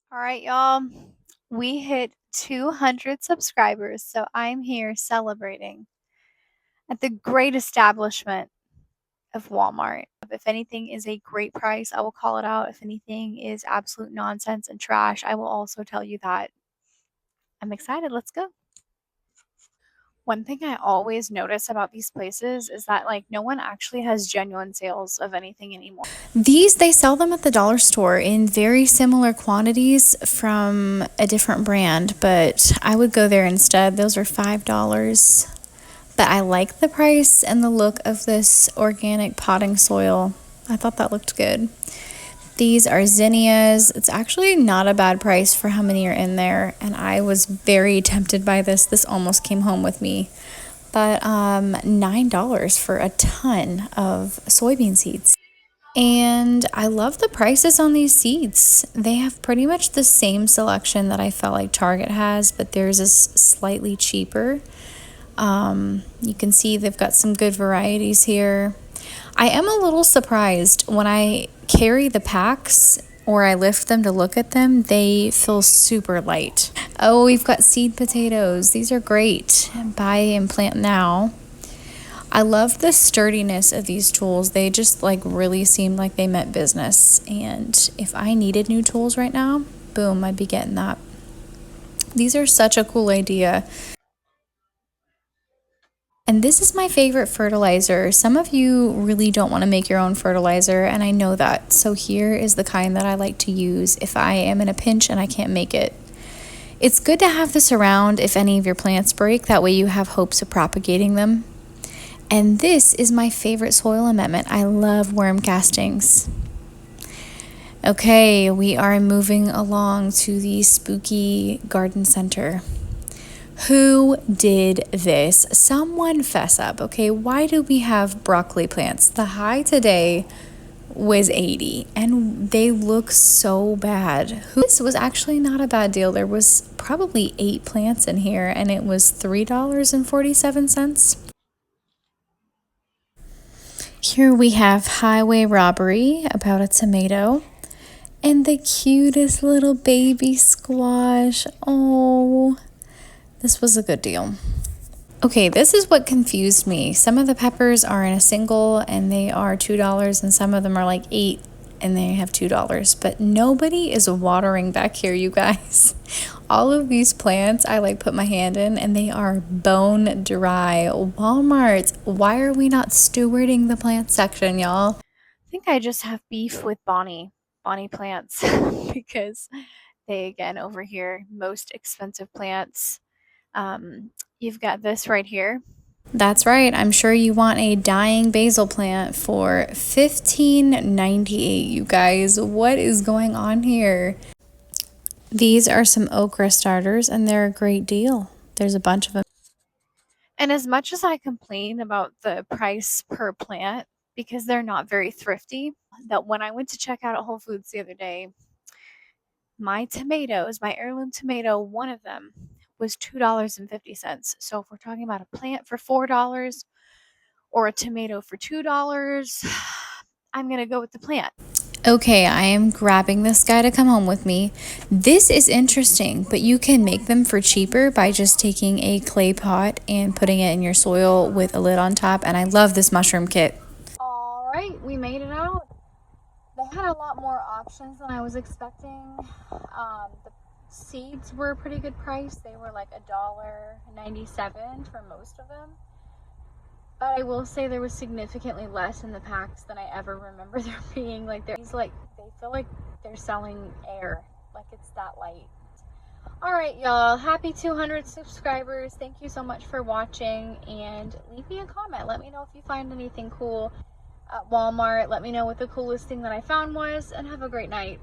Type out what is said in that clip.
All right, y'all. We hit 200 subscribers, so I'm here celebrating at the great establishment of Walmart. If anything is a great price, I will call it out. If anything is absolute nonsense and trash, I will also tell you that. I'm excited. Let's go. One thing I always notice about these places is that no one actually has genuine sales of anything anymore. These, they sell them at the dollar store in very similar quantities from a different brand, but I would go there instead. Those are $5. But I like the price and the look of this organic potting soil. I thought that looked good. These are zinnias. It's actually not a bad price for how many are in there, and I was very tempted by this. This almost came home with me. But $9 for a ton of soybean seeds. And I love the prices on these seeds. They have pretty much the same selection that I felt like Target has, but theirs is slightly cheaper. You can see they've got some good varieties here. I am a little surprised when I carry the packs or I lift them to look at them, they feel super light. Oh, we've got seed potatoes. These are great. Buy and plant now. I love the sturdiness of these tools. They just really seem like they meant business. And if I needed new tools right now, boom, I'd be getting that. These are such a cool idea. And this is my favorite fertilizer. Some of you really don't want to make your own fertilizer, and I know that. So here is the kind that I like to use if I am in a pinch and I can't make it. It's good to have this around if any of your plants break. That way you have hopes of propagating them. And this is my favorite soil amendment. I love worm castings. Okay, we are moving along to the spooky garden center. Who did this? Someone fess up, okay? Why do we have broccoli plants? The high today was 80 and they look so bad. This was actually not a bad deal. There was probably 8 plants in here and it was $3.47. Here we have highway robbery about a tomato and the cutest little baby squash. Oh, this was a good deal. Okay, this is what confused me. Some of the peppers are in a single and they are $2 and some of them are like 8 and they have $2. But nobody is watering back here, you guys. All of these plants I put my hand in and they are bone dry. Walmart, why are we not stewarding the plant section, y'all? I think I just have beef with Bonnie plants because they again over here most expensive plants. You've got this right here. That's right. I'm sure you want a dying basil plant for $15.98, you guys. What is going on here? These are some okra starters and they're a great deal. There's a bunch of them. And as much as I complain about the price per plant because they're not very thrifty, that when I went to check out at Whole Foods the other day, my tomatoes, my heirloom tomato, one of them was $2.50. So if we're talking about a plant for $4 or a tomato for $2, I'm going to go with the plant. Okay, I am grabbing this guy to come home with me. This is interesting, but you can make them for cheaper by just taking a clay pot and putting it in your soil with a lid on top. And I love this mushroom kit. All right, we made it out. They had a lot more options than I was expecting. The seeds were a pretty good price. They were like $1.97 for most of them. But I will say there was significantly less in the packs than I ever remember there being. They feel like they're selling air. Like it's that light. All right, y'all. Happy 200 subscribers. Thank you so much for watching. And leave me a comment. Let me know if you find anything cool at Walmart. Let me know what the coolest thing that I found was. And have a great night.